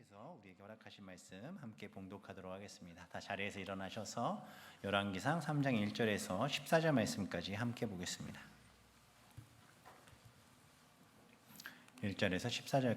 하나님께서 우리에게 허락하신 말씀 함께 봉독하도록 하겠습니다. 다 자리에서 일어나셔서 열왕기상 3장 1절에서 14절 말씀까지 함께 보겠습니다. 1절에서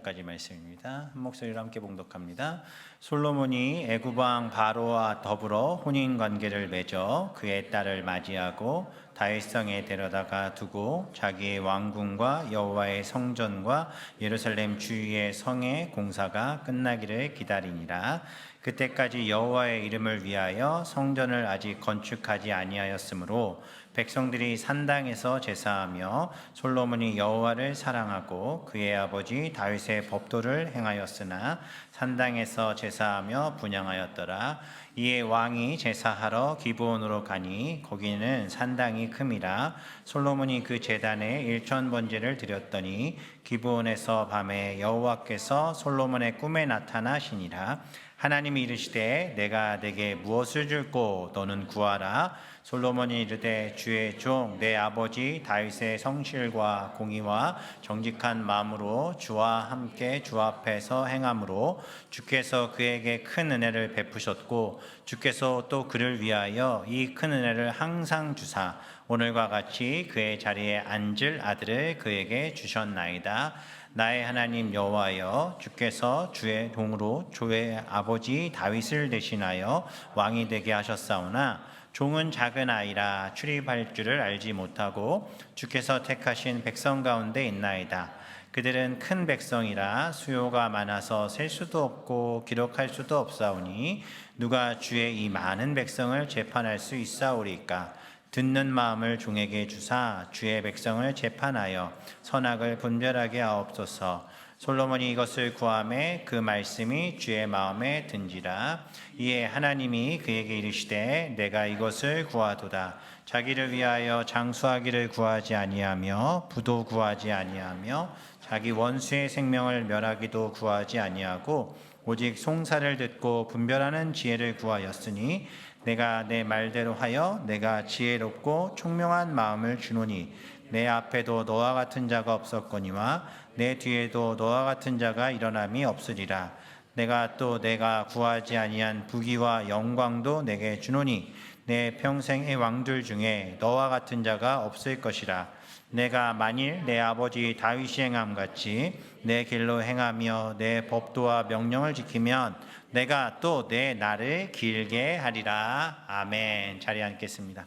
14절까지 말씀입니다. 한 목소리로 함께 봉독합니다. 솔로몬이 애굽 왕 바로와 더불어 혼인 관계를 맺어 그의 딸을 맞이하고 다윗성에 데려다가 두고 자기의 왕궁과 여호와의 성전과 예루살렘 주위의 성의 공사가 끝나기를 기다리니라. 그때까지 여호와의 이름을 위하여 성전을 아직 건축하지 아니하였으므로 백성들이 산당에서 제사하며 솔로몬이 여호와를 사랑하고 그의 아버지 다윗의 법도를 행하였으나 산당에서 제사하며 분향하였더라. 이에 왕이 제사하러 기브온으로 가니 거기는 산당이 큼이라. 솔로몬이 그 제단에 1000번제를 드렸더니 기브온에서 밤에 여호와께서 솔로몬의 꿈에 나타나시니라. 하나님이 이르시되 내가 내게 무엇을 줄꼬 너는 구하라. 솔로몬이 이르되 주의 종 내 아버지 다윗의 성실과 공의와 정직한 마음으로 주와 함께 주 앞에서 행함으로 주께서 그에게 큰 은혜를 베푸셨고 주께서 또 그를 위하여 이 큰 은혜를 항상 주사 오늘과 같이 그의 자리에 앉을 아들을 그에게 주셨나이다. 나의 하나님 여호와여 주께서 주의 종으로 주의 아버지 다윗을 대신하여 왕이 되게 하셨사오나 종은 작은 아이라 출입할 줄을 알지 못하고 주께서 택하신 백성 가운데 있나이다. 그들은 큰 백성이라 수요가 많아서 셀 수도 없고 기록할 수도 없사오니 누가 주의 이 많은 백성을 재판할 수 있사오리까. 듣는 마음을 종에게 주사 주의 백성을 재판하여 선악을 분별하게 하옵소서. 솔로몬이 이것을 구하매 그 말씀이 주의 마음에 든지라. 이에 하나님이 그에게 이르시되 내가 이것을 구하도다. 자기를 위하여 장수하기를 구하지 아니하며 부도 구하지 아니하며 자기 원수의 생명을 멸하기도 구하지 아니하고 오직 송사를 듣고 분별하는 지혜를 구하였으니 내가 내 말대로 하여 내가 지혜롭고 총명한 마음을 주노니 내 앞에도 너와 같은 자가 없었거니와 내 뒤에도 너와 같은 자가 일어남이 없으리라. 내가 또 내가 구하지 아니한 부귀와 영광도 내게 주노니 내 평생의 왕들 중에 너와 같은 자가 없을 것이라. 내가 만일 내 아버지 다윗이 행함같이 내 길로 행하며 내 법도와 명령을 지키면 내가 또 내 날을 길게 하리라. 아멘. 자리에 앉겠습니다.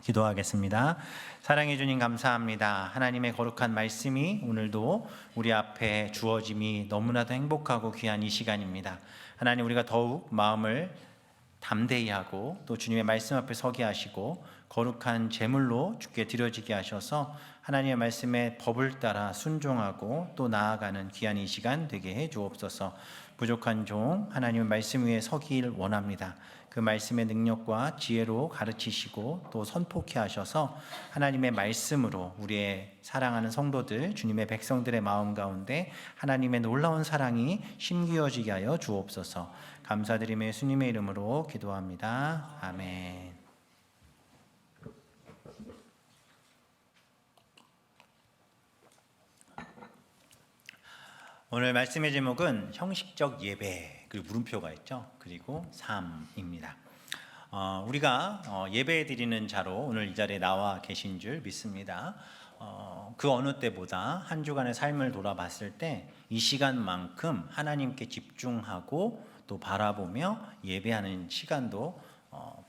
기도하겠습니다. 사랑해 주님 감사합니다. 하나님의 거룩한 말씀이 오늘도 우리 앞에 주어짐이 너무나도 행복하고 귀한 이 시간입니다. 하나님, 우리가 더욱 마음을 담대히 하고 또 주님의 말씀 앞에 서게 하시고 거룩한 제물로 주께 드려지게 하셔서 하나님의 말씀의 법을 따라 순종하고 또 나아가는 귀한 이 시간 되게 해 주옵소서. 부족한 종 하나님의 말씀 위에 서길 원합니다. 그 말씀의 능력과 지혜로 가르치시고 또 선포케 하셔서 하나님의 말씀으로 우리의 사랑하는 성도들 주님의 백성들의 마음 가운데 하나님의 놀라운 사랑이 심기어지게 하여 주옵소서. 감사드리며 예수님의 이름으로 기도합니다. 아멘. 오늘 말씀의 제목은 형식적 예배, 그리고 물음표가 있죠. 그리고 삶입니다. 우리가 예배 드리는 자로 오늘 이 자리에 나와 계신 줄 믿습니다. 그 어느 때보다 한 주간의 삶을 돌아봤을 때 이 시간만큼 하나님께 집중하고 또 바라보며 예배하는 시간도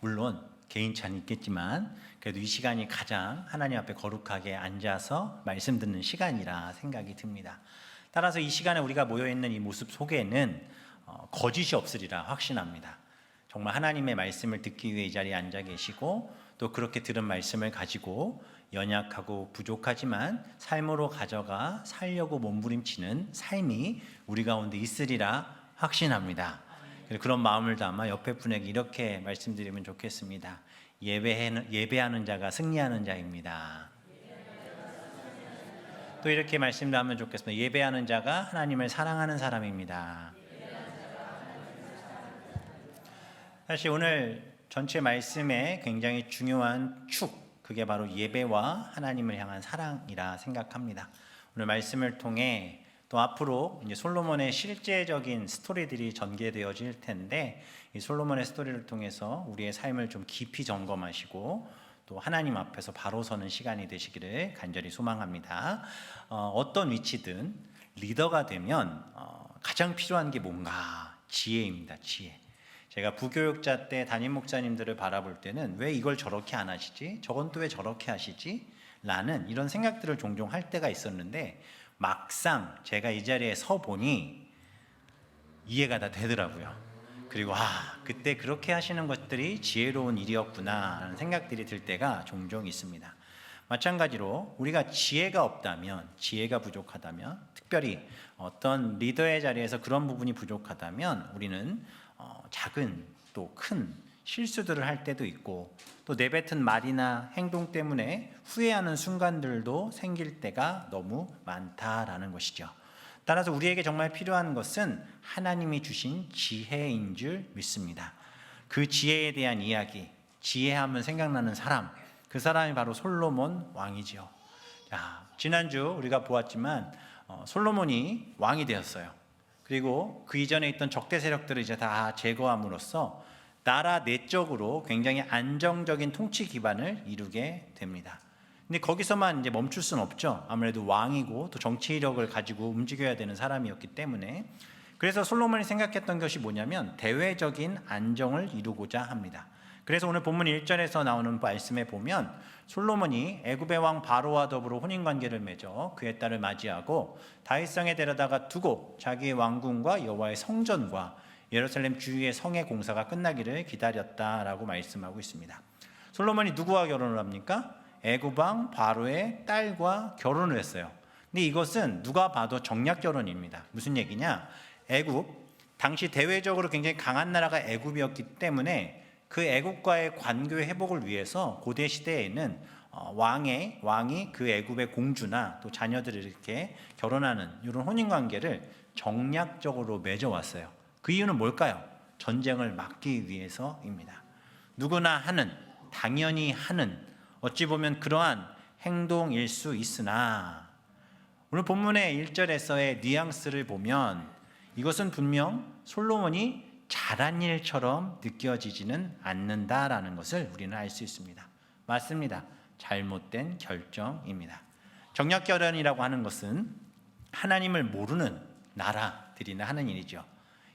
물론 개인차는 있겠지만 그래도 이 시간이 가장 하나님 앞에 거룩하게 앉아서 말씀 듣는 시간이라 생각이 듭니다. 따라서 이 시간에 우리가 모여있는 이 모습 속에는 거짓이 없으리라 확신합니다. 정말 하나님의 말씀을 듣기 위해 이 자리에 앉아 계시고 또 그렇게 들은 말씀을 가지고 연약하고 부족하지만 삶으로 가져가 살려고 몸부림치는 삶이 우리 가운데 있으리라 확신합니다. 그런 마음을 담아 옆에 분에게 이렇게 말씀드리면 좋겠습니다. 예배하는 자가 승리하는 자입니다. 또 이렇게 말씀을 하면 좋겠습니다. 예배하는 자가 하나님을 사랑하는 사람입니다. 사실 오늘 전체 말씀에 굉장히 중요한 축, 그게 바로 예배와 하나님을 향한 사랑이라 생각합니다. 오늘 말씀을 통해 또 앞으로 이제 솔로몬의 실제적인 스토리들이 전개되어질 텐데 이 솔로몬의 스토리를 통해서 우리의 삶을 좀 깊이 점검하시고 또 하나님 앞에서 바로 서는 시간이 되시기를 간절히 소망합니다. 어떤 위치든 리더가 되면 가장 필요한 게 뭔가 지혜입니다. 지혜. 제가 부교육자 때 담임 목사님들을 바라볼 때는 왜 이걸 저렇게 안 하시지? 저건 또 왜 저렇게 하시지? 라는 이런 생각들을 종종 할 때가 있었는데 막상 제가 이 자리에 서 보니 이해가 다 되더라고요. 그리고 그때 그렇게 하시는 것들이 지혜로운 일이었구나 하는 생각들이 들 때가 종종 있습니다. 마찬가지로 우리가 지혜가 없다면, 지혜가 부족하다면, 특별히 어떤 리더의 자리에서 그런 부분이 부족하다면 우리는 작은 또 큰 실수들을 할 때도 있고 또 내뱉은 말이나 행동 때문에 후회하는 순간들도 생길 때가 너무 많다라는 것이죠. 따라서 우리에게 정말 필요한 것은 하나님이 주신 지혜인 줄 믿습니다. 그 지혜에 대한 이야기, 지혜하면 생각나는 사람, 그 사람이 바로 솔로몬 왕이죠. 지난주 우리가 보았지만 솔로몬이 왕이 되었어요. 그리고 그 이전에 있던 적대 세력들을 이제 다 제거함으로써 나라 내적으로 굉장히 안정적인 통치 기반을 이루게 됩니다. 근데 거기서만 이제 멈출 수는 없죠. 아무래도 왕이고 또 정치력을 가지고 움직여야 되는 사람이었기 때문에. 그래서 솔로몬이 생각했던 것이 뭐냐면 대외적인 안정을 이루고자 합니다. 그래서 오늘 본문 1절에서 나오는 말씀에 보면 솔로몬이 애굽의 왕 바로와 더불어 혼인관계를 맺어 그의 딸을 맞이하고 다윗성에 데려다가 두고 자기의 왕궁과 여호와의 성전과 예루살렘 주위의 성의 공사가 끝나기를 기다렸다라고 말씀하고 있습니다. 솔로몬이 누구와 결혼을 합니까? 애굽 왕 바로의 딸과 결혼을 했어요. 근데 이것은 누가 봐도 정략 결혼입니다. 무슨 얘기냐? 애굽, 당시 대외적으로 굉장히 강한 나라가 애굽이었기 때문에 그 애굽과의 관계 회복을 위해서 고대 시대에는 왕이 그 애굽의 공주나 또 자녀들을 이렇게 결혼하는 이런 혼인 관계를 정략적으로 맺어왔어요. 그 이유는 뭘까요? 전쟁을 막기 위해서입니다. 누구나 하는, 당연히 하는, 어찌 보면 그러한 행동일 수 있으나 오늘 본문의 1절에서의 뉘앙스를 보면 이것은 분명 솔로몬이 잘한 일처럼 느껴지지는 않는다라는 것을 우리는 알 수 있습니다. 맞습니다. 잘못된 결정입니다. 정략결혼이라고 하는 것은 하나님을 모르는 나라들이나 하는 일이죠.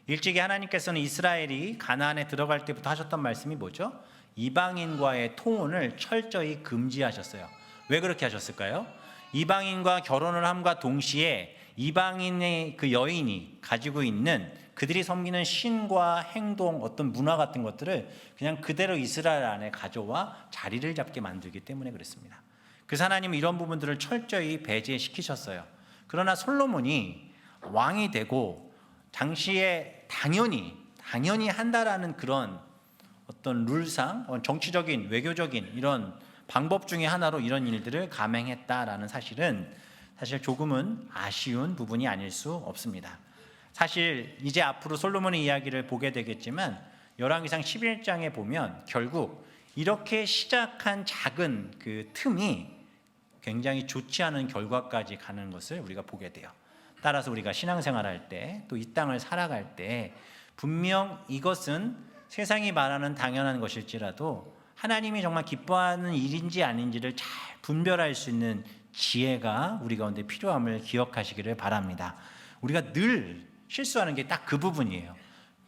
일찍이 하나님께서는 이스라엘이 가나안에 들어갈 때부터 하셨던 말씀이 뭐죠? 이방인과의 통혼을 철저히 금지하셨어요. 왜 그렇게 하셨을까요? 이방인과 결혼을 함과 동시에 이방인의 그 여인이 가지고 있는 그들이 섬기는 신과 행동, 어떤 문화 같은 것들을 그냥 그대로 이스라엘 안에 가져와 자리를 잡게 만들기 때문에 그랬습니다. 그래서 하나님은 이런 부분들을 철저히 배제시키셨어요. 그러나 솔로몬이 왕이 되고 당시에 당연히 한다라는 그런 어떤 룰상, 정치적인, 외교적인 이런 방법 중에 하나로 이런 일들을 감행했다라는 사실은 사실 조금은 아쉬운 부분이 아닐 수 없습니다. 사실 이제 앞으로 솔로몬의 이야기를 보게 되겠지만 열왕기상 11장에 보면 결국 이렇게 시작한 작은 그 틈이 굉장히 좋지 않은 결과까지 가는 것을 우리가 보게 돼요. 따라서 우리가 신앙생활할 때 또 이 땅을 살아갈 때 분명 이것은 세상이 말하는 당연한 것일지라도 하나님이 정말 기뻐하는 일인지 아닌지를 잘 분별할 수 있는 지혜가 우리 가운데 필요함을 기억하시기를 바랍니다. 우리가 늘 실수하는 게 딱 그 부분이에요.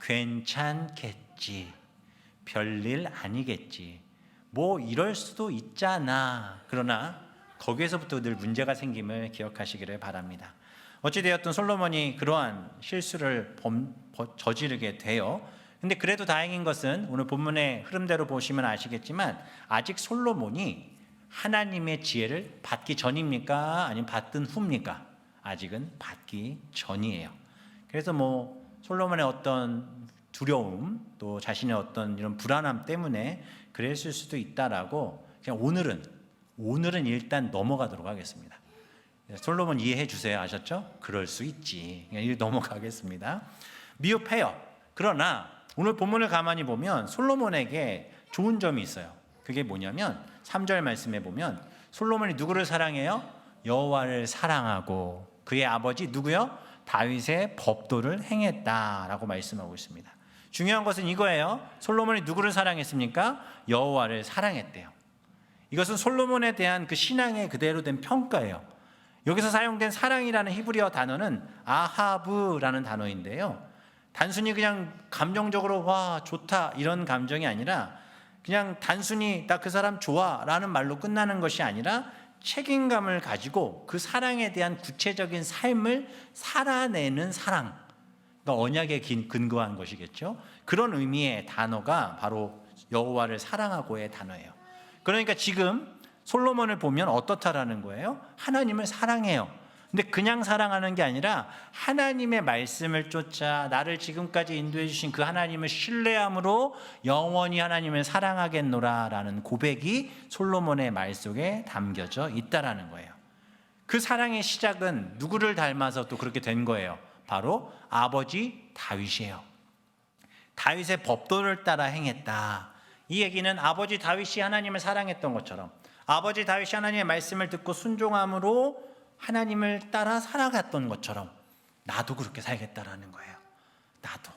괜찮겠지, 별일 아니겠지, 뭐 이럴 수도 있잖아. 그러나 거기에서부터 늘 문제가 생김을 기억하시기를 바랍니다. 어찌되었든 솔로몬이 그러한 실수를 저지르게 돼요. 근데 그래도 다행인 것은 오늘 본문의 흐름대로 보시면 아시겠지만 아직 솔로몬이 하나님의 지혜를 받기 전입니까? 아니면 받든 후입니까? 아직은 받기 전이에요. 그래서 솔로몬의 어떤 두려움 또 자신의 어떤 이런 불안함 때문에 그랬을 수도 있다라고 그냥 오늘은 일단 넘어가도록 하겠습니다. 솔로몬 이해해 주세요. 아셨죠? 그럴 수 있지. 그냥 넘어가겠습니다. 미흡해요. 그러나 오늘 본문을 가만히 보면 솔로몬에게 좋은 점이 있어요. 그게 뭐냐면 3절 말씀에 보면 솔로몬이 누구를 사랑해요? 여호와를 사랑하고 그의 아버지 누구요? 다윗의 법도를 행했다라고 말씀하고 있습니다. 중요한 것은 이거예요. 솔로몬이 누구를 사랑했습니까? 여호와를 사랑했대요. 이것은 솔로몬에 대한 그 신앙의 그대로 된 평가예요. 여기서 사용된 사랑이라는 히브리어 단어는 아하브라는 단어인데요. 단순히 그냥 감정적으로 와 좋다 이런 감정이 아니라 그냥 단순히 나 그 사람 좋아라는 말로 끝나는 것이 아니라 책임감을 가지고 그 사랑에 대한 구체적인 삶을 살아내는 사랑, 그러니까 언약에 근거한 것이겠죠. 그런 의미의 단어가 바로 여호와를 사랑하고의 단어예요. 그러니까 지금 솔로몬을 보면 어떻다라는 거예요? 하나님을 사랑해요. 근데 그냥 사랑하는 게 아니라 하나님의 말씀을 쫓아 나를 지금까지 인도해 주신 그 하나님을 신뢰함으로 영원히 하나님을 사랑하겠노라라는 고백이 솔로몬의 말 속에 담겨져 있다라는 거예요. 그 사랑의 시작은 누구를 닮아서 또 그렇게 된 거예요? 바로 아버지 다윗이에요. 다윗의 법도를 따라 행했다. 이 얘기는 아버지 다윗이 하나님을 사랑했던 것처럼 아버지 다윗이 하나님의 말씀을 듣고 순종함으로 하나님을 따라 살아갔던 것처럼 나도 그렇게 살겠다라는 거예요. 나도.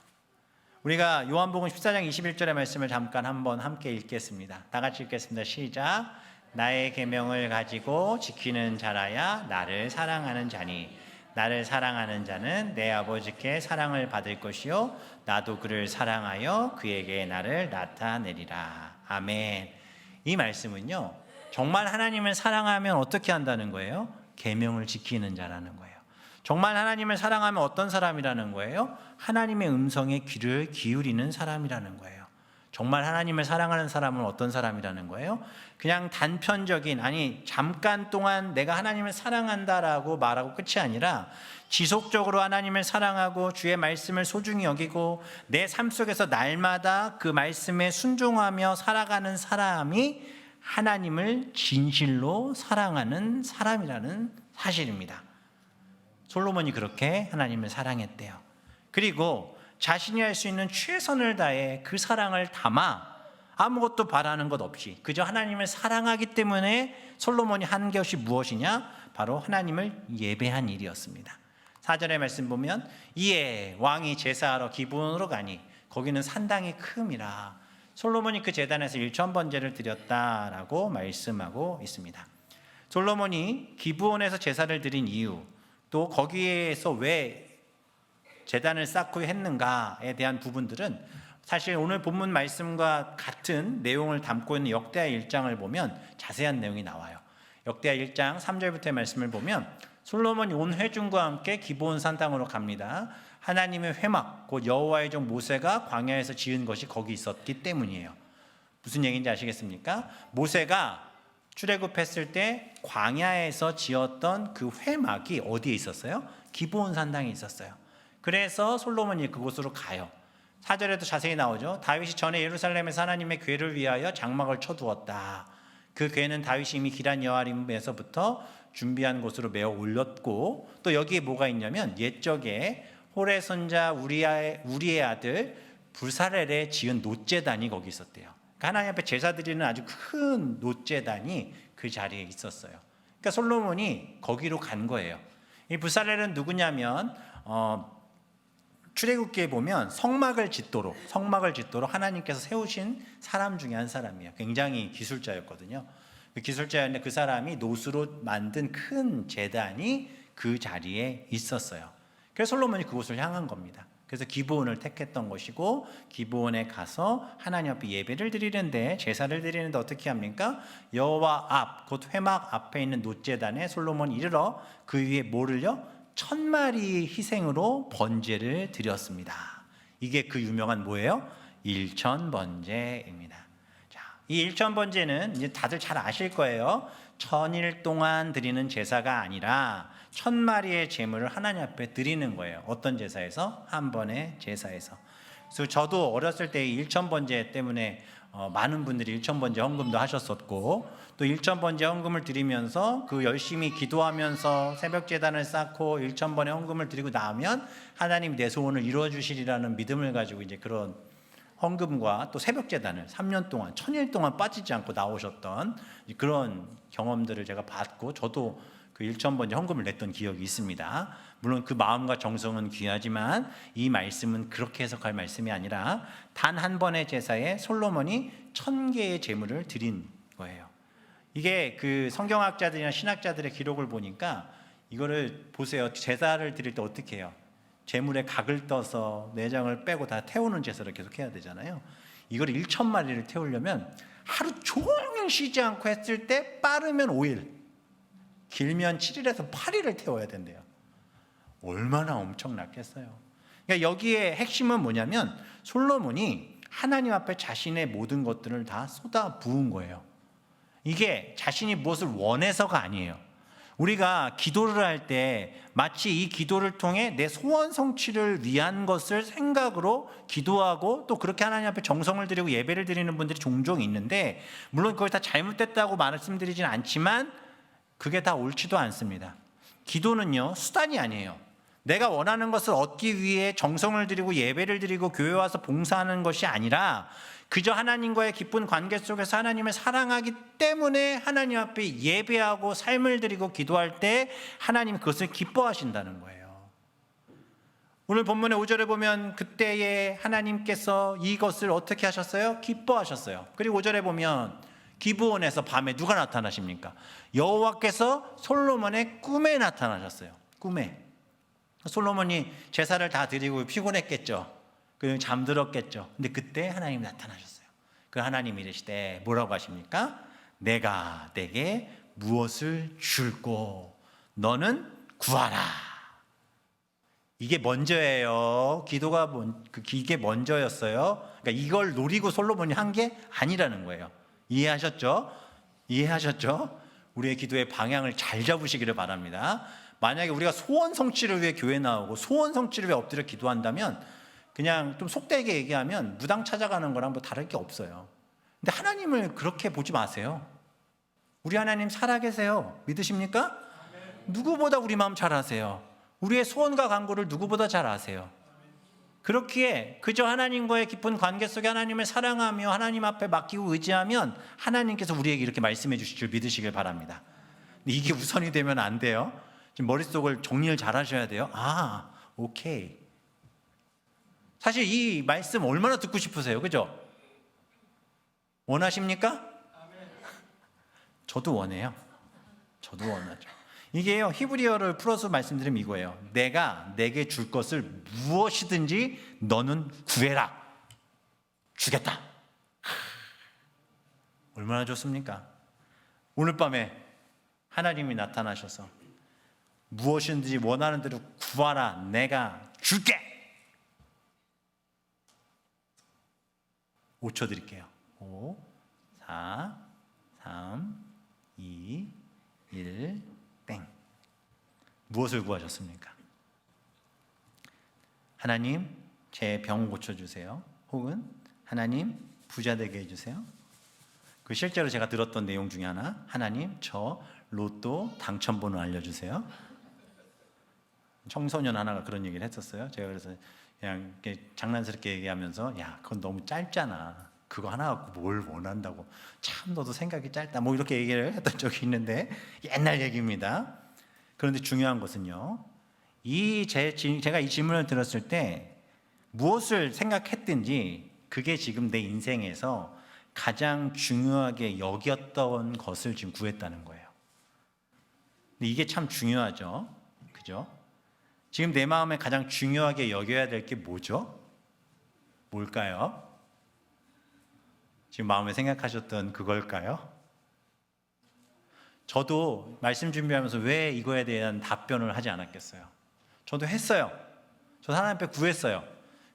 우리가 요한복음 14장 21절의 말씀을 잠깐 한번 함께 읽겠습니다. 다 같이 읽겠습니다. 시작. 나의 계명을 가지고 지키는 자라야 나를 사랑하는 자니 나를 사랑하는 자는 내 아버지께 사랑을 받을 것이요 나도 그를 사랑하여 그에게 나를 나타내리라. 아멘. 이 말씀은요, 정말 하나님을 사랑하면 어떻게 한다는 거예요? 계명을 지키는 자라는 거예요. 정말 하나님을 사랑하면 어떤 사람이라는 거예요? 하나님의 음성에 귀를 기울이는 사람이라는 거예요. 정말 하나님을 사랑하는 사람은 어떤 사람이라는 거예요? 그냥 단편적인, 아니 잠깐 동안 내가 하나님을 사랑한다라고 말하고 끝이 아니라 지속적으로 하나님을 사랑하고 주의 말씀을 소중히 여기고 내 삶 속에서 날마다 그 말씀에 순종하며 살아가는 사람이 하나님을 진실로 사랑하는 사람이라는 사실입니다. 솔로몬이 그렇게 하나님을 사랑했대요. 그리고 자신이 할 수 있는 최선을 다해 그 사랑을 담아 아무것도 바라는 것 없이 그저 하나님을 사랑하기 때문에 솔로몬이 한 것이 무엇이냐? 바로 하나님을 예배한 일이었습니다. 4절의 말씀 보면 이에 왕이 제사하러 기브온으로 가니 거기는 산당이 큼이라. 솔로몬이 그 제단에서 1000번제를 드렸다라고 말씀하고 있습니다. 솔로몬이 기브온에서 제사를 드린 이유, 또 거기에서 왜 제단을 쌓고 했는가에 대한 부분들은 사실 오늘 본문 말씀과 같은 내용을 담고 있는 역대하 1장을 보면 자세한 내용이 나와요. 역대하 1장 3절부터의 말씀을 보면 솔로몬이 온 회중과 함께 기브온 산당으로 갑니다. 하나님의 회막, 곧 여호와의 종 모세가 광야에서 지은 것이 거기 있었기 때문이에요. 무슨 얘기인지 아시겠습니까? 모세가 출애굽했을 때 광야에서 지었던 그 회막이 어디에 있었어요? 기브온 산당에 있었어요. 그래서 솔로몬이 그곳으로 가요. 4절에도 자세히 나오죠. 다윗이 전에 예루살렘에서 하나님의 궤를 위하여 장막을 쳐두었다. 그 궤는 다윗이 이미 기란 여아림에서부터 준비한 곳으로 메어 올렸고, 또 여기에 뭐가 있냐면 옛적에 홀의 손자 우리의 아들 불사렐에 지은 놋제단이 거기 있었대요. 그러니까 하나님 앞에 제사 드리는 아주 큰 놋제단이 그 자리에 있었어요. 그러니까 솔로몬이 거기로 간 거예요. 이 불사렐은 누구냐면 출애굽기에 보면 성막을 짓도록 하나님께서 세우신 사람 중에 한 사람이에요. 굉장히 기술자였거든요. 그 기술자였는데 그 사람이 놋으로 만든 큰 제단이 그 자리에 있었어요. 그래서 솔로몬이 그곳을 향한 겁니다. 그래서 기브온을 택했던 것이고, 기브온에 가서 하나님 앞에 예배를 드리는데, 제사를 드리는데 어떻게 합니까? 여호와 앞, 곧 회막 앞에 있는 놋제단에 솔로몬이 이르러 그 위에 뭐를요? 1000마리 희생으로 번제를 드렸습니다. 이게 그 유명한 뭐예요? 1000번제입니다. 자, 이 1000번제는 이제 다들 잘 아실 거예요. 1000일 동안 드리는 제사가 아니라 1000마리의 제물을 하나님 앞에 드리는 거예요. 어떤 제사에서? 한 번의 제사에서. 그래서 저도 어렸을 때 1000번제 때문에 많은 분들이 1000번제 헌금도 하셨었고, 또 1000번제 헌금을 드리면서 그 열심히 기도하면서 새벽 제단을 쌓고 1000번의 헌금을 드리고 나면 하나님 내 소원을 이루어 주시리라는 믿음을 가지고 이제 그런 헌금과 또 새벽 제단을 3년 동안 1000일 동안 빠지지 않고 나오셨던 그런 경험들을 제가 봤고, 저도 그 1,000번째 헌금을 냈던 기억이 있습니다. 물론 그 마음과 정성은 귀하지만 이 말씀은 그렇게 해석할 말씀이 아니라 단 한 번의 제사에 솔로몬이 1,000개의 제물을 드린 거예요. 이게 그 성경학자들이나 신학자들의 기록을 보니까 이거를 보세요. 제사를 드릴 때 어떻게 해요? 제물에 각을 떠서 내장을 빼고 다 태우는 제사를 계속 해야 되잖아요. 이걸 1,000마리를 태우려면 하루 종일 쉬지 않고 했을 때 빠르면 5일, 길면 7일에서 8일을 태워야 된대요. 얼마나 엄청났겠어요. 그러니까 여기에 핵심은 뭐냐면 솔로몬이 하나님 앞에 자신의 모든 것들을 다 쏟아 부은 거예요. 이게 자신이 무엇을 원해서가 아니에요. 우리가 기도를 할 때 마치 이 기도를 통해 내 소원 성취를 위한 것을 생각으로 기도하고 또 그렇게 하나님 앞에 정성을 드리고 예배를 드리는 분들이 종종 있는데, 물론 그걸 다 잘못됐다고 말씀드리지는 않지만 그게 다 옳지도 않습니다. 기도는요, 수단이 아니에요. 내가 원하는 것을 얻기 위해 정성을 드리고 예배를 드리고 교회 와서 봉사하는 것이 아니라 그저 하나님과의 깊은 관계 속에서 하나님을 사랑하기 때문에 하나님 앞에 예배하고 삶을 드리고 기도할 때 하나님 그것을 기뻐하신다는 거예요. 오늘 본문의 5절에 보면 그때에 하나님께서 이것을 어떻게 하셨어요? 기뻐하셨어요. 그리고 5절에 보면 기브온에서 밤에 누가 나타나십니까? 여호와께서 솔로몬의 꿈에 나타나셨어요. 꿈에. 솔로몬이 제사를 다 드리고 피곤했겠죠. 그리고 잠들었겠죠. 근데 그때 하나님이 나타나셨어요. 그 하나님이 이르시되 뭐라고 하십니까? 내가 내게 무엇을 줄고 너는 구하라. 이게 먼저예요. 기도가 이게 먼저였어요. 그러니까 이걸 노리고 솔로몬이 한 게 아니라는 거예요. 이해하셨죠? 이해하셨죠? 우리의 기도의 방향을 잘 잡으시기를 바랍니다. 만약에 우리가 소원 성취를 위해 교회 나오고 소원 성취를 위해 엎드려 기도한다면 그냥 좀 속되게 얘기하면 무당 찾아가는 거랑 뭐 다를 게 없어요. 근데 하나님을 그렇게 보지 마세요. 우리 하나님 살아계세요. 믿으십니까? 누구보다 우리 마음 잘 아세요. 우리의 소원과 간구를 누구보다 잘 아세요. 그렇기에 그저 하나님과의 깊은 관계 속에 하나님을 사랑하며 하나님 앞에 맡기고 의지하면 하나님께서 우리에게 이렇게 말씀해 주실 줄 믿으시길 바랍니다. 근데 이게 우선이 되면 안 돼요. 지금 머릿속을 정리를 잘 하셔야 돼요. 아, 오케이. 사실 이 말씀 얼마나 듣고 싶으세요? 그죠? 원하십니까? 저도 원해요. 저도 원하죠. 이게요, 히브리어를 풀어서 말씀드리면 이거예요. 내가 내게 줄 것을 무엇이든지 너는 구해라. 주겠다. 얼마나 좋습니까? 오늘 밤에 하나님이 나타나셔서 무엇이든지 원하는 대로 구하라. 내가 줄게. 5초 드릴게요. 5, 4, 3, 2, 1, 땡. 무엇을 구하셨습니까? 하나님, 제 병 고쳐주세요. 혹은 하나님, 부자 되게 해주세요. 그 실제로 제가 들었던 내용 중에 하나, 하나님, 저 로또 당첨번호 알려주세요. 청소년 하나가 그런 얘기를 했었어요. 제가 그래서 그냥 장난스럽게 얘기하면서 야, 그건 너무 짧잖아. 그거 하나 갖고 뭘 원한다고. 참 너도 생각이 짧다. 뭐 이렇게 얘기를 했던 적이 있는데 옛날 얘기입니다. 그런데 중요한 것은요. 제가 이 질문을 들었을 때 무엇을 생각했든지 그게 지금 내 인생에서 가장 중요하게 여겼던 것을 지금 구했다는 거예요. 근데 이게 참 중요하죠. 그죠? 지금 내 마음에 가장 중요하게 여겨야 될 게 뭐죠? 뭘까요? 지금 마음에 생각하셨던 그걸까요? 저도 말씀 준비하면서 왜 이거에 대한 답변을 하지 않았겠어요? 저도 했어요. 저 하나님 앞에 구했어요.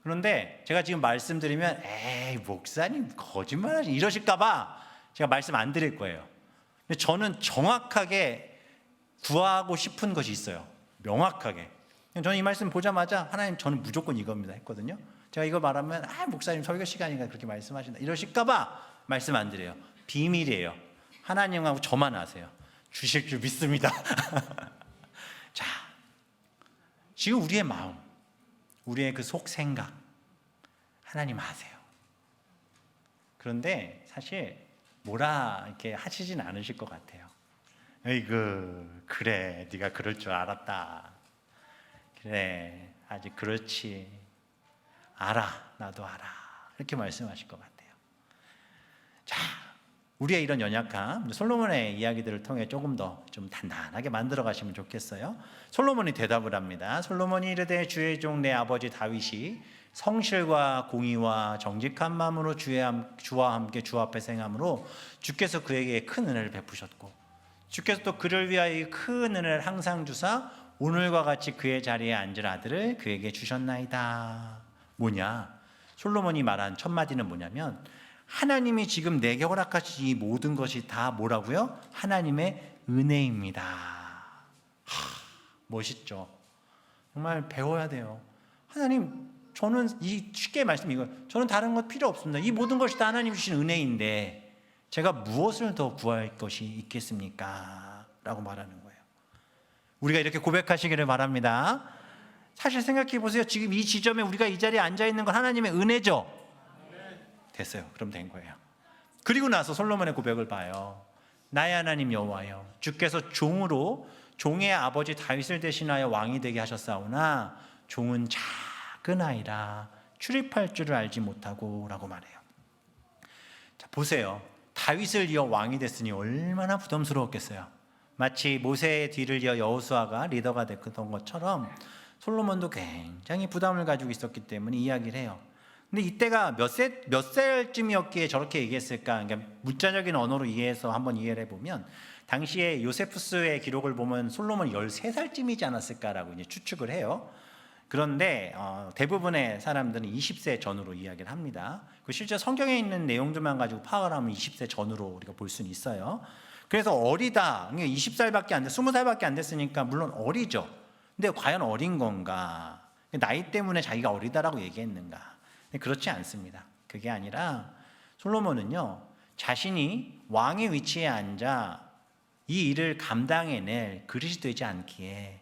그런데 제가 지금 말씀드리면 에이 목사님 거짓말하지 이러실까 봐 제가 말씀 안 드릴 거예요. 근데 저는 정확하게 구하고 싶은 것이 있어요. 명확하게. 저는 이 말씀 보자마자 하나님 저는 무조건 이겁니다 했거든요. 제가 이거 말하면 목사님 설교 시간이니까 그렇게 말씀하신다 이러실까 봐 말씀 안 드려요. 비밀이에요. 하나님하고 저만 아세요. 주실 줄 믿습니다. 자, 지금 우리의 마음, 우리의 그 속 생각 하나님 아세요. 그런데 사실 뭐라 이렇게 하시진 않으실 것 같아요. 에이그 그래, 네가 그럴 줄 알았다. 그래, 아직 그렇지. 알아, 나도 알아. 이렇게 말씀하실 것 같아요. 자, 우리의 이런 연약함, 솔로몬의 이야기들을 통해 조금 더 좀 단단하게 만들어 가시면 좋겠어요. 솔로몬이 대답을 합니다. 솔로몬이 이르되 주의 종 내 아버지 다윗이 성실과 공의와 정직한 마음으로 주와 함께 주 앞에 행함으로 주께서 그에게 큰 은혜를 베푸셨고 주께서 또 그를 위하여 큰 은혜를 항상 주사 오늘과 같이 그의 자리에 앉을 아들을 그에게 주셨나이다. 뭐냐? 솔로몬이 말한 첫 마디는 뭐냐면 하나님이 지금 내게 허락하신 이 모든 것이 다 뭐라고요? 하나님의 은혜입니다. 멋있죠? 정말 배워야 돼요. 하나님, 저는 쉽게 말씀 이거, 저는 다른 것 필요 없습니다. 이 모든 것이 다 하나님 주신 은혜인데 제가 무엇을 더 구할 것이 있겠습니까? 라고 말하는 거예요. 우리가 이렇게 고백하시기를 바랍니다. 사실 생각해 보세요. 지금 이 지점에 우리가 이 자리에 앉아 있는 건 하나님의 은혜죠. 됐어요. 그럼 된 거예요. 그리고 나서 솔로몬의 고백을 봐요. 나의 하나님 여호와여, 주께서 종으로 종의 아버지 다윗을 대신하여 왕이 되게 하셨사오나 종은 작은 아이라 출입할 줄을 알지 못하고 라고 말해요. 자, 보세요. 다윗을 이어 왕이 됐으니 얼마나 부담스러웠겠어요. 마치 모세의 뒤를 이어 여호수아가 리더가 됐던 것처럼 솔로몬도 굉장히 부담을 가지고 있었기 때문에 이야기를 해요. 근데 이때가 몇 살쯤이었기에 저렇게 얘기했을까? 그러니까 문자적인 언어로 이해해서 한번 이해를 해보면 당시에 요세푸스의 기록을 보면 솔로몬이 13살쯤이지 않았을까라고 이제 추측을 해요. 그런데 대부분의 사람들은 20세 전후로 이야기를 합니다. 실제 성경에 있는 내용들만 가지고 파악을 하면 20세 전후로 우리가 볼 수는 있어요. 그래서 어리다, 20살밖에 안 돼, 20살밖에 안 됐으니까 물론 어리죠. 근데 과연 어린 건가? 나이 때문에 자기가 어리다라고 얘기했는가? 그렇지 않습니다. 그게 아니라 솔로몬은요, 자신이 왕의 위치에 앉아 이 일을 감당해낼 그릇이 되지 않기에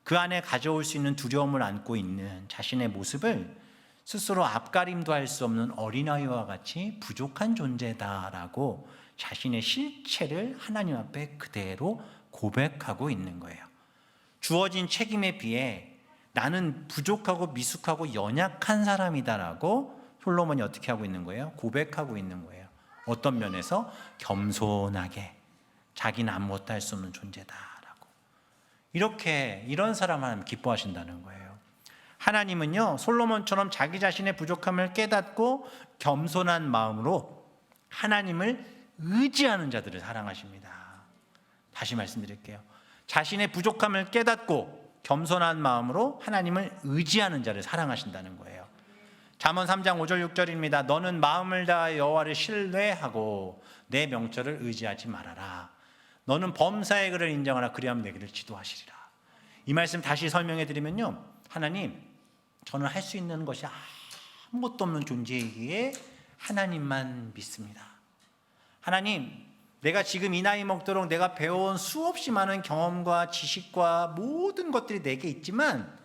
그 안에 가져올 수 있는 두려움을 안고 있는 자신의 모습을 스스로 앞가림도 할 수 없는 어린아이와 같이 부족한 존재다라고 자신의 실체를 하나님 앞에 그대로 고백하고 있는 거예요. 주어진 책임에 비해 나는 부족하고 미숙하고 연약한 사람이다라고 솔로몬이 어떻게 하고 있는 거예요? 고백하고 있는 거예요. 어떤 면에서? 겸손하게 자기는 아무것도 할 수 없는 존재다라고. 이런 사람 하나님 기뻐하신다는 거예요. 하나님은요, 솔로몬처럼 자기 자신의 부족함을 깨닫고 겸손한 마음으로 하나님을 의지하는 자들을 사랑하십니다. 다시 말씀드릴게요. 자신의 부족함을 깨닫고 겸손한 마음으로 하나님을 의지하는 자를 사랑하신다는 거예요. 잠언 3장 5절 6절입니다. 너는 마음을 다하여 여호와를 신뢰하고 내 명철을 의지하지 말아라. 너는 범사의 그를 인정하라. 그리하면 내 길을 지도하시리라. 이 말씀 다시 설명해 드리면요, 하나님, 저는 할 수 있는 것이 아무것도 없는 존재이기에 하나님만 믿습니다. 하나님, 내가 지금 이 나이 먹도록 내가 배워온 수없이 많은 경험과 지식과 모든 것들이 내게 있지만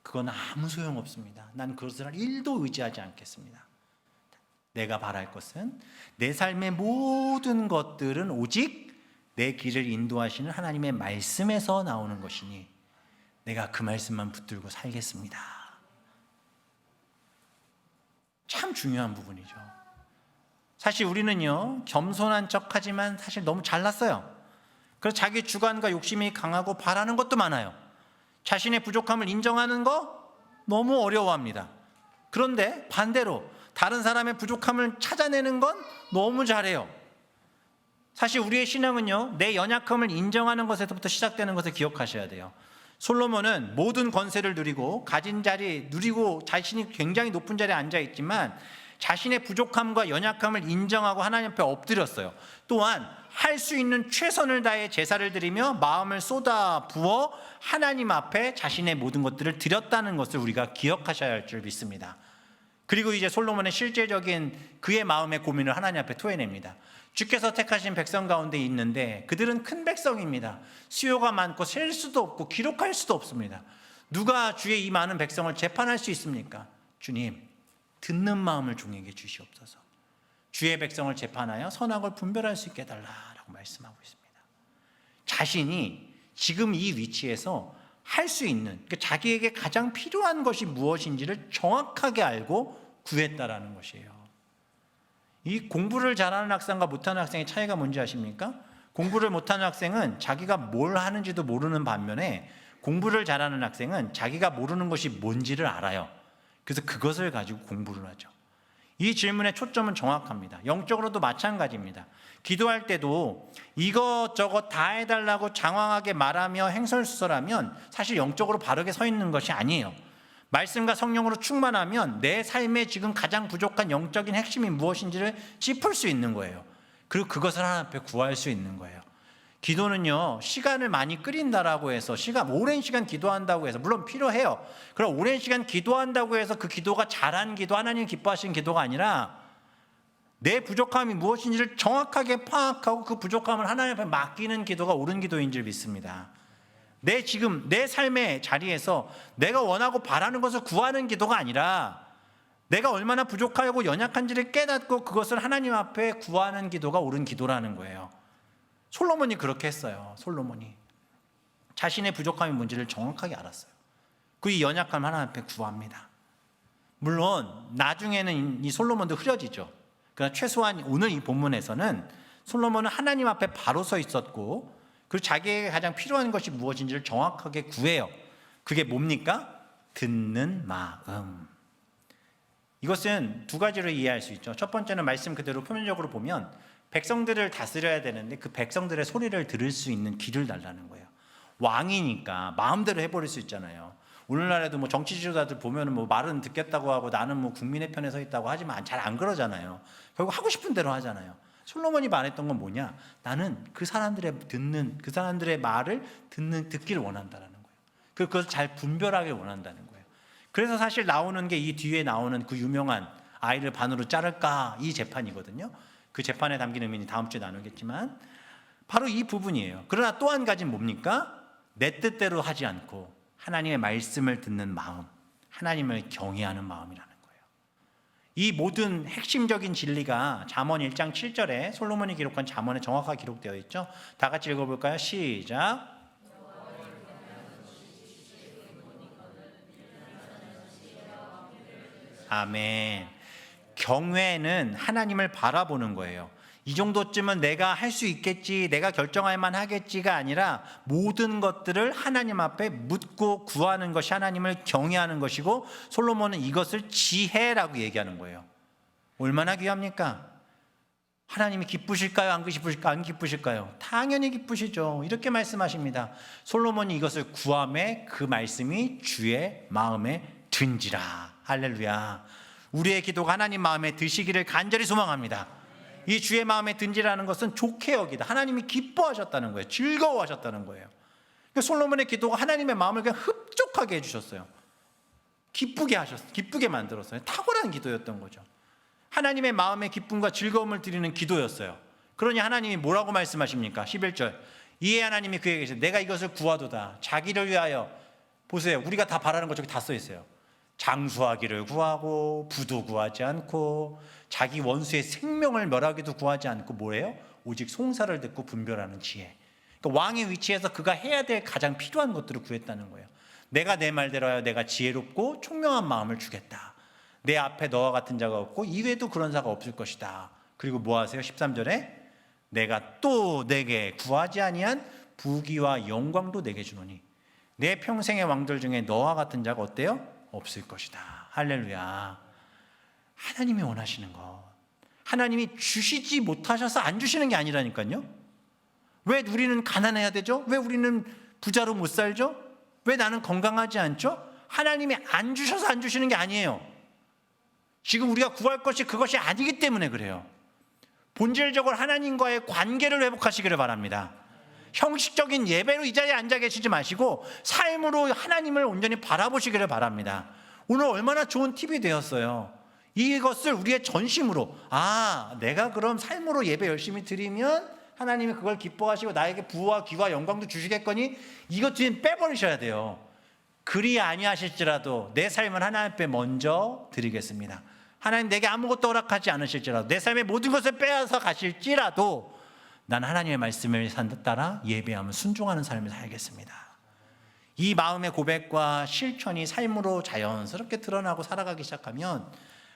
그건 아무 소용없습니다. 난 그것을 1도 의지하지 않겠습니다. 내가 바랄 것은 내 삶의 모든 것들은 오직 내 길을 인도하시는 하나님의 말씀에서 나오는 것이니 내가 그 말씀만 붙들고 살겠습니다. 참 중요한 부분이죠. 사실 우리는요, 겸손한 척하지만 사실 너무 잘났어요. 그래서 자기 주관과 욕심이 강하고 바라는 것도 많아요. 자신의 부족함을 인정하는 거 너무 어려워합니다. 그런데 반대로 다른 사람의 부족함을 찾아내는 건 너무 잘해요. 사실 우리의 신앙은요, 내 연약함을 인정하는 것에서부터 시작되는 것을 기억하셔야 돼요. 솔로몬은 모든 권세를 누리고 가진 자리 누리고 자신이 굉장히 높은 자리에 앉아 있지만 자신의 부족함과 연약함을 인정하고 하나님 앞에 엎드렸어요. 또한 할 수 있는 최선을 다해 제사를 드리며 마음을 쏟아 부어 하나님 앞에 자신의 모든 것들을 드렸다는 것을 우리가 기억하셔야 할 줄 믿습니다. 그리고 이제 솔로몬의 실제적인 그의 마음의 고민을 하나님 앞에 토해냅니다. 주께서 택하신 백성 가운데 있는데 그들은 큰 백성입니다. 수요가 많고 셀 수도 없고 기록할 수도 없습니다. 누가 주의 이 많은 백성을 재판할 수 있습니까? 주님, 듣는 마음을 종에게 주시옵소서. 주의 백성을 재판하여 선악을 분별할 수 있게 해달라고 말씀하고 있습니다. 자신이 지금 이 위치에서 할 수 있는, 그러니까 자기에게 가장 필요한 것이 무엇인지를 정확하게 알고 구했다라는 것이에요. 이 공부를 잘하는 학생과 못하는 학생의 차이가 뭔지 아십니까? 공부를 못하는 학생은 자기가 뭘 하는지도 모르는 반면에 공부를 잘하는 학생은 자기가 모르는 것이 뭔지를 알아요. 그래서 그것을 가지고 공부를 하죠. 이 질문의 초점은 정확합니다. 영적으로도 마찬가지입니다. 기도할 때도 이것저것 다 해달라고 장황하게 말하며 행설수설하면 사실 영적으로 바르게 서 있는 것이 아니에요. 말씀과 성령으로 충만하면 내 삶에 지금 가장 부족한 영적인 핵심이 무엇인지를 짚을 수 있는 거예요. 그리고 그것을 하나님 앞에 구할 수 있는 거예요. 기도는요, 시간을 많이 끓인다라고 해서 오랜 시간 기도한다고 해서, 물론 필요해요. 그럼 오랜 시간 기도한다고 해서 그 기도가 잘한 기도, 하나님 기뻐하시는 기도가 아니라 내 부족함이 무엇인지를 정확하게 파악하고 그 부족함을 하나님 앞에 맡기는 기도가 옳은 기도인 줄 믿습니다. 지금 내 삶의 자리에서 내가 원하고 바라는 것을 구하는 기도가 아니라 내가 얼마나 부족하고 연약한지를 깨닫고 그것을 하나님 앞에 구하는 기도가 옳은 기도라는 거예요. 솔로몬이 그렇게 했어요. 솔로몬이 자신의 부족함이 뭔지를 정확하게 알았어요. 그 이 연약함 하나님 앞에 구합니다. 물론 나중에는 이 솔로몬도 흐려지죠. 그러나 최소한 오늘 이 본문에서는 솔로몬은 하나님 앞에 바로 서 있었고, 그리고 자기에게 가장 필요한 것이 무엇인지를 정확하게 구해요. 그게 뭡니까? 듣는 마음. 이것은 두 가지로 이해할 수 있죠. 첫 번째는 말씀 그대로 표면적으로 보면 백성들을 다스려야 되는데 그 백성들의 소리를 들을 수 있는 귀를 달라는 거예요. 왕이니까 마음대로 해버릴 수 있잖아요. 오늘날에도 뭐 정치 지도자들 보면은 뭐 말은 듣겠다고 하고 나는 뭐 국민의 편에 서 있다고 하지만 잘 안 그러잖아요. 결국 하고 싶은 대로 하잖아요. 솔로몬이 말했던 건 뭐냐? 나는 그 사람들의 말을 듣기를 원한다라는 거예요. 그것을 잘 분별하길 원한다는 거예요. 그래서 사실 나오는 게 이 뒤에 나오는 그 유명한 아이를 반으로 자를까 이 재판이거든요. 그 재판에 담긴 의미는 다음 주에 나누겠지만 바로 이 부분이에요. 그러나 또 한 가지는 뭡니까? 내 뜻대로 하지 않고 하나님의 말씀을 듣는 마음, 하나님을 경외하는 마음이라는 거예요. 이 모든 핵심적인 진리가 잠언 1장 7절에 솔로몬이 기록한 잠언에 정확하게 기록되어 있죠. 다 같이 읽어볼까요? 시작. 아멘. 경외는 하나님을 바라보는 거예요. 이 정도쯤은 내가 할 수 있겠지, 내가 결정할 만하겠지가 아니라 모든 것들을 하나님 앞에 묻고 구하는 것이 하나님을 경외하는 것이고, 솔로몬은 이것을 지혜라고 얘기하는 거예요. 얼마나 귀합니까? 하나님이 기쁘실까요? 안 기쁘실까요? 당연히 기쁘시죠. 이렇게 말씀하십니다. 솔로몬이 이것을 구함에 그 말씀이 주의 마음에 든지라. 할렐루야. 우리의 기도가 하나님 마음에 드시기를 간절히 소망합니다. 이 주의 마음에 든지라는 것은 좋게 여기다. 하나님이 기뻐하셨다는 거예요. 즐거워하셨다는 거예요. 그러니까 솔로몬의 기도가 하나님의 마음을 그냥 흡족하게 해주셨어요. 기쁘게 만들었어요. 탁월한 기도였던 거죠. 하나님의 마음의 기쁨과 즐거움을 드리는 기도였어요. 그러니 하나님이 뭐라고 말씀하십니까? 11절. 이에 하나님이 그에게 이르시되 내가 이것을 구하도다. 자기를 위하여. 보세요. 우리가 다 바라는 것 저기 다 써 있어요. 장수하기를 구하고 부도 구하지 않고 자기 원수의 생명을 멸하기도 구하지 않고 뭐예요? 오직 송사를 듣고 분별하는 지혜. 그러니까 왕의 위치에서 그가 해야 될 가장 필요한 것들을 구했다는 거예요. 내가 내 말대로 하여 내가 지혜롭고 총명한 마음을 주겠다. 내 앞에 너와 같은 자가 없고 이외에도 그런 자가 없을 것이다. 그리고 뭐 하세요? 13절에 내가 또 내게 구하지 아니한 부귀와 영광도 내게 주노니 내 평생의 왕들 중에 너와 같은 자가 어때요? 없을 것이다. 할렐루야. 하나님이 원하시는 것, 하나님이 주시지 못하셔서 안 주시는 게 아니라니까요. 왜 우리는 가난해야 되죠? 왜 우리는 부자로 못 살죠? 왜 나는 건강하지 않죠? 하나님이 안 주셔서 안 주시는 게 아니에요. 지금 우리가 구할 것이 그것이 아니기 때문에 그래요. 본질적으로 하나님과의 관계를 회복하시기를 바랍니다. 형식적인 예배로 이 자리에 앉아 계시지 마시고 삶으로 하나님을 온전히 바라보시기를 바랍니다. 오늘 얼마나 좋은 팁이 되었어요. 이것을 우리의 전심으로, 내가 그럼 삶으로 예배 열심히 드리면 하나님이 그걸 기뻐하시고 나에게 부와 귀와 영광도 주시겠거니, 이것 뒤엔 빼버리셔야 돼요. 그리 아니하실지라도 내 삶을 하나님 앞에 먼저 드리겠습니다. 하나님 내게 아무것도 허락하지 않으실지라도, 내 삶의 모든 것을 빼앗아 가실지라도 난 하나님의 말씀을 따라 예배하며 순종하는 삶을 살겠습니다. 이 마음의 고백과 실천이 삶으로 자연스럽게 드러나고 살아가기 시작하면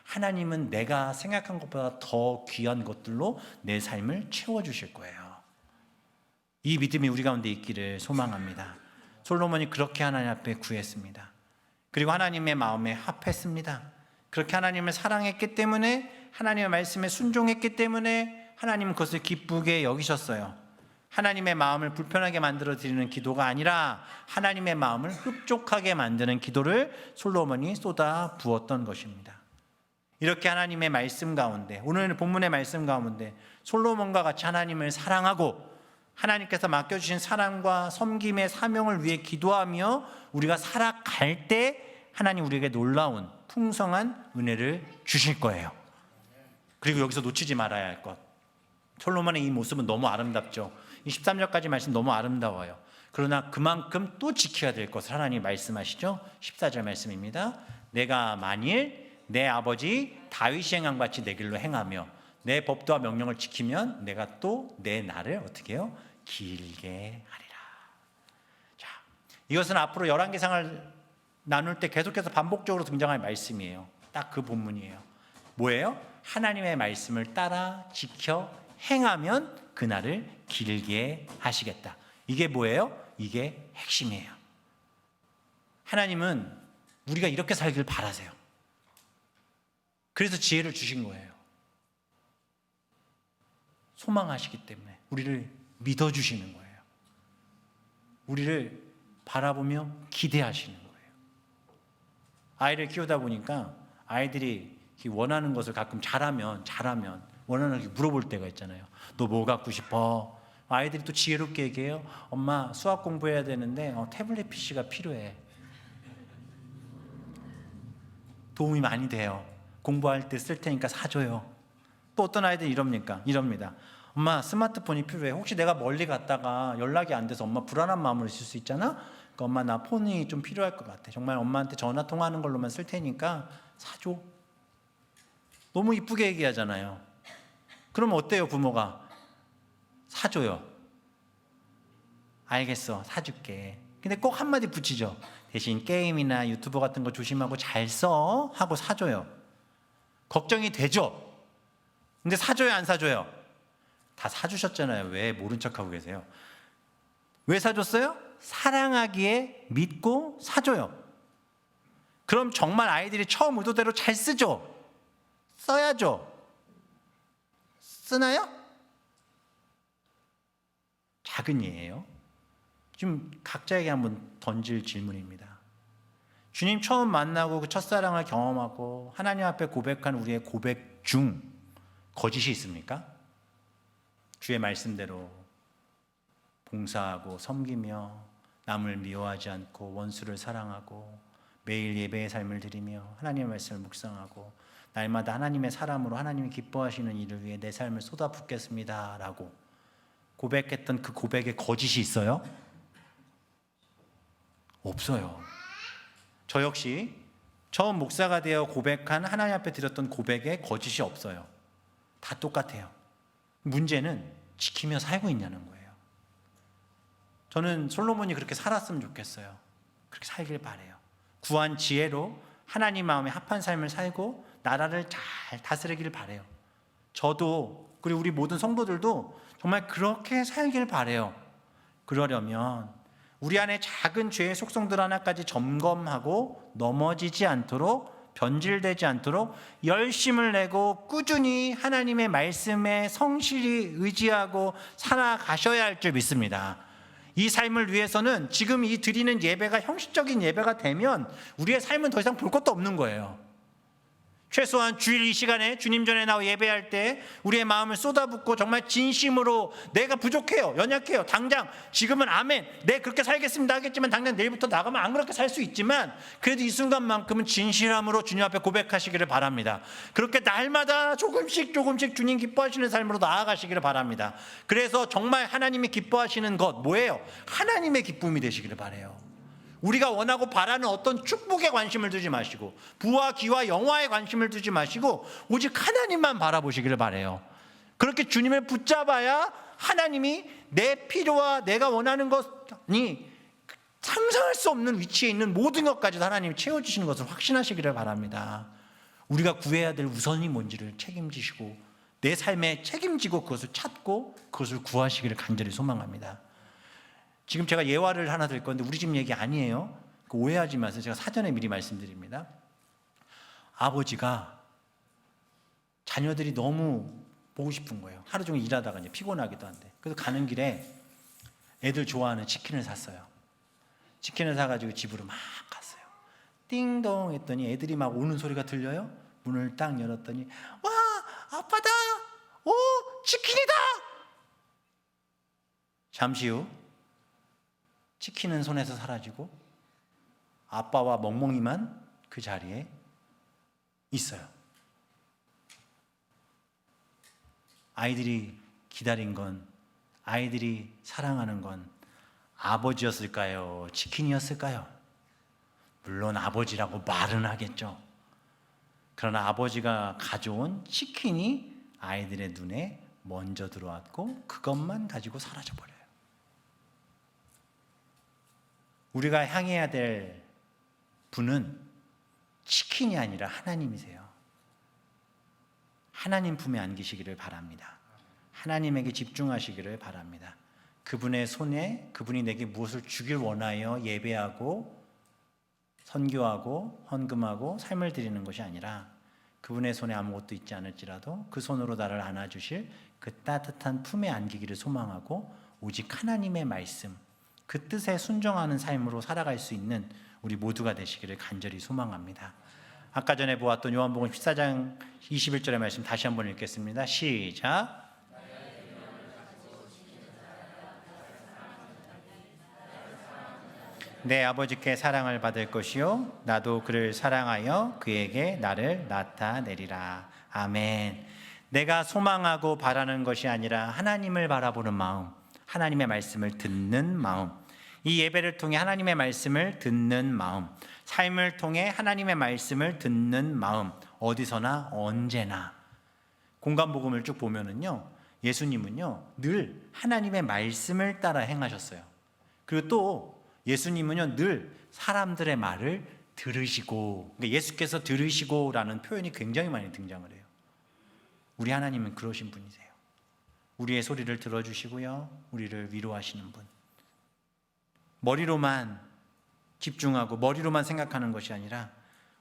하나님은 내가 생각한 것보다 더 귀한 것들로 내 삶을 채워주실 거예요. 이 믿음이 우리 가운데 있기를 소망합니다. 솔로몬이 그렇게 하나님 앞에 구했습니다. 그리고 하나님의 마음에 합했습니다. 그렇게 하나님을 사랑했기 때문에, 하나님의 말씀에 순종했기 때문에 하나님은 그것을 기쁘게 여기셨어요. 하나님의 마음을 불편하게 만들어 드리는 기도가 아니라 하나님의 마음을 흡족하게 만드는 기도를 솔로몬이 쏟아 부었던 것입니다. 이렇게 하나님의 말씀 가운데, 오늘 본문의 말씀 가운데 솔로몬과 같이 하나님을 사랑하고 하나님께서 맡겨주신 사랑과 섬김의 사명을 위해 기도하며 우리가 살아갈 때 하나님 우리에게 놀라운 풍성한 은혜를 주실 거예요. 그리고 여기서 놓치지 말아야 할 것, 솔로몬의 이 모습은 너무 아름답죠. 이 13절까지 말씀 너무 아름다워요. 그러나 그만큼 또 지켜야 될 것을 하나님이 말씀하시죠. 14절 말씀입니다. 내가 만일 내 아버지 다윗이 행한 같이 내 길로 행하며 내 법도와 명령을 지키면 내가 또 내 날을 어떻게 해요? 길게 하리라. 자, 이것은 앞으로 열왕기상을 나눌 때 계속해서 반복적으로 등장할 말씀이에요. 딱 그 본문이에요. 뭐예요? 하나님의 말씀을 따라 지켜 행하면 그날을 길게 하시겠다. 이게 뭐예요? 이게 핵심이에요. 하나님은 우리가 이렇게 살길 바라세요. 그래서 지혜를 주신 거예요. 소망하시기 때문에 우리를 믿어주시는 거예요. 우리를 바라보며 기대하시는 거예요. 아이를 키우다 보니까 아이들이 원하는 것을 가끔 잘하면 원하는 걸 물어볼 때가 있잖아요. 너 뭐 갖고 싶어? 아이들이 또 지혜롭게 얘기해요. 엄마 수학 공부해야 되는데 태블릿 PC가 필요해. 도움이 많이 돼요. 공부할 때 쓸 테니까 사줘요. 또 어떤 아이들이 이럽니다. 엄마 스마트폰이 필요해. 혹시 내가 멀리 갔다가 연락이 안 돼서 엄마 불안한 마음으로 있을 수 있잖아. 그러니까 엄마 나 폰이 좀 필요할 것 같아. 정말 엄마한테 전화 통화하는 걸로만 쓸 테니까 사줘. 너무 이쁘게 얘기하잖아요. 그러면 어때요, 부모가? 사줘요. 알겠어, 사줄게. 근데 꼭 한마디 붙이죠. 대신 게임이나 유튜브 같은 거 조심하고 잘 써 하고 사줘요. 걱정이 되죠. 근데 사줘요, 안 사줘요? 다 사주셨잖아요. 왜 모른 척하고 계세요? 왜 사줬어요? 사랑하기에 믿고 사줘요. 그럼 정말 아이들이 처음 의도대로 잘 쓰죠? 써야죠. 쓰나요? 작은 예예요. 지금 각자에게 한번 던질 질문입니다. 주님 처음 만나고 그 첫사랑을 경험하고 하나님 앞에 고백한 우리의 고백 중 거짓이 있습니까? 주의 말씀대로 봉사하고 섬기며 남을 미워하지 않고 원수를 사랑하고 매일 예배의 삶을 드리며 하나님의 말씀을 묵상하고 날마다 하나님의 사람으로 하나님이 기뻐하시는 일을 위해 내 삶을 쏟아붓겠습니다 라고 고백했던 그 고백에 거짓이 있어요? 없어요. 저 역시 처음 목사가 되어 고백한 하나님 앞에 드렸던 고백에 거짓이 없어요. 다 똑같아요. 문제는 지키며 살고 있냐는 거예요. 저는 솔로몬이 그렇게 살았으면 좋겠어요. 그렇게 살길 바라요. 구한 지혜로 하나님 마음에 합한 삶을 살고 나라를 잘 다스리길 바라요. 저도 그리고 우리 모든 성도들도 정말 그렇게 살길 바라요. 그러려면 우리 안에 작은 죄의 속성들 하나까지 점검하고 넘어지지 않도록, 변질되지 않도록 열심을 내고 꾸준히 하나님의 말씀에 성실히 의지하고 살아가셔야 할 줄 믿습니다. 이 삶을 위해서는 지금 이 드리는 예배가 형식적인 예배가 되면 우리의 삶은 더 이상 볼 것도 없는 거예요. 최소한 주일 이 시간에 주님 전에 나와 예배할 때 우리의 마음을 쏟아붓고 정말 진심으로 내가 부족해요, 연약해요, 당장 지금은 아멘, 네 그렇게 살겠습니다 하겠지만 당장 내일부터 나가면 안 그렇게 살 수 있지만 그래도 이 순간만큼은 진실함으로 주님 앞에 고백하시기를 바랍니다. 그렇게 날마다 조금씩 주님 기뻐하시는 삶으로 나아가시기를 바랍니다. 그래서 정말 하나님이 기뻐하시는 것 뭐예요? 하나님의 기쁨이 되시기를 바라요. 우리가 원하고 바라는 어떤 축복에 관심을 두지 마시고 부와 기와 영화에 관심을 두지 마시고 오직 하나님만 바라보시기를 바라요. 그렇게 주님을 붙잡아야 하나님이 내 필요와 내가 원하는 것이 상상할 수 없는 위치에 있는 모든 것까지도 하나님이 채워주시는 것을 확신하시기를 바랍니다. 우리가 구해야 될 우선이 뭔지를 책임지시고 내 삶에 책임지고 그것을 찾고 그것을 구하시기를 간절히 소망합니다. 지금 제가 예화를 하나 드릴 건데 우리 집 얘기 아니에요. 오해하지 마세요. 제가 사전에 미리 말씀드립니다. 아버지가 자녀들이 너무 보고 싶은 거예요. 하루 종일 일하다가 이제 피곤하기도 한데. 그래서 가는 길에 애들 좋아하는 치킨을 샀어요. 치킨을 사가지고 집으로 막 갔어요. 띵동 했더니 애들이 막 오는 소리가 들려요. 문을 딱 열었더니 와 아빠다! 오 치킨이다! 잠시 후 치킨은 손에서 사라지고 아빠와 멍멍이만 그 자리에 있어요. 아이들이 기다린 건, 아이들이 사랑하는 건 아버지였을까요? 치킨이었을까요? 물론 아버지라고 말은 하겠죠. 그러나 아버지가 가져온 치킨이 아이들의 눈에 먼저 들어왔고 그것만 가지고 사라져버려요. 우리가 향해야 될 분은 치킨이 아니라 하나님이세요. 하나님 품에 안기시기를 바랍니다. 하나님에게 집중하시기를 바랍니다. 그분의 손에 그분이 내게 무엇을 주길 원하여 예배하고 선교하고 헌금하고 삶을 드리는 것이 아니라 그분의 손에 아무것도 있지 않을지라도 그 손으로 나를 안아주실 그 따뜻한 품에 안기기를 소망하고 오직 하나님의 말씀 그 뜻에 순종하는 삶으로 살아갈 수 있는 우리 모두가 되시기를 간절히 소망합니다. 아까 전에 보았던 요한복음 14장 21절의 말씀 다시 한번 읽겠습니다. 시작. 내 아버지께 사랑을 받을 것이요 나도 그를 사랑하여 그에게 나를 나타내리라. 아멘. 내가 소망하고 바라는 것이 아니라 하나님을 바라보는 마음, 하나님의 말씀을 듣는 마음, 이 예배를 통해 하나님의 말씀을 듣는 마음, 삶을 통해 하나님의 말씀을 듣는 마음, 어디서나 언제나. 공간복음을 쭉 보면은요, 예수님은요 늘 하나님의 말씀을 따라 행하셨어요. 그리고 또 예수님은요 늘 사람들의 말을 들으시고, 그러니까 예수께서 들으시고라는 표현이 굉장히 많이 등장을 해요. 우리 하나님은 그러신 분이세요. 우리의 소리를 들어주시고요, 우리를 위로하시는 분. 머리로만 집중하고 머리로만 생각하는 것이 아니라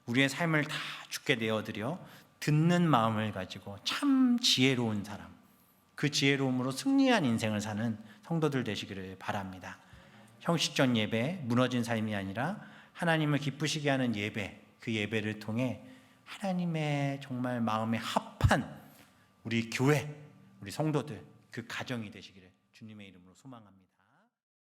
우리의 삶을 다 주께 내어드려 듣는 마음을 가지고 참 지혜로운 사람, 그 지혜로움으로 승리한 인생을 사는 성도들 되시기를 바랍니다. 형식적 예배, 무너진 삶이 아니라 하나님을 기쁘시게 하는 예배, 그 예배를 통해 하나님의 정말 마음에 합한 우리 교회, 우리 성도들, 그 가정이 되시기를 주님의 이름으로 소망합니다.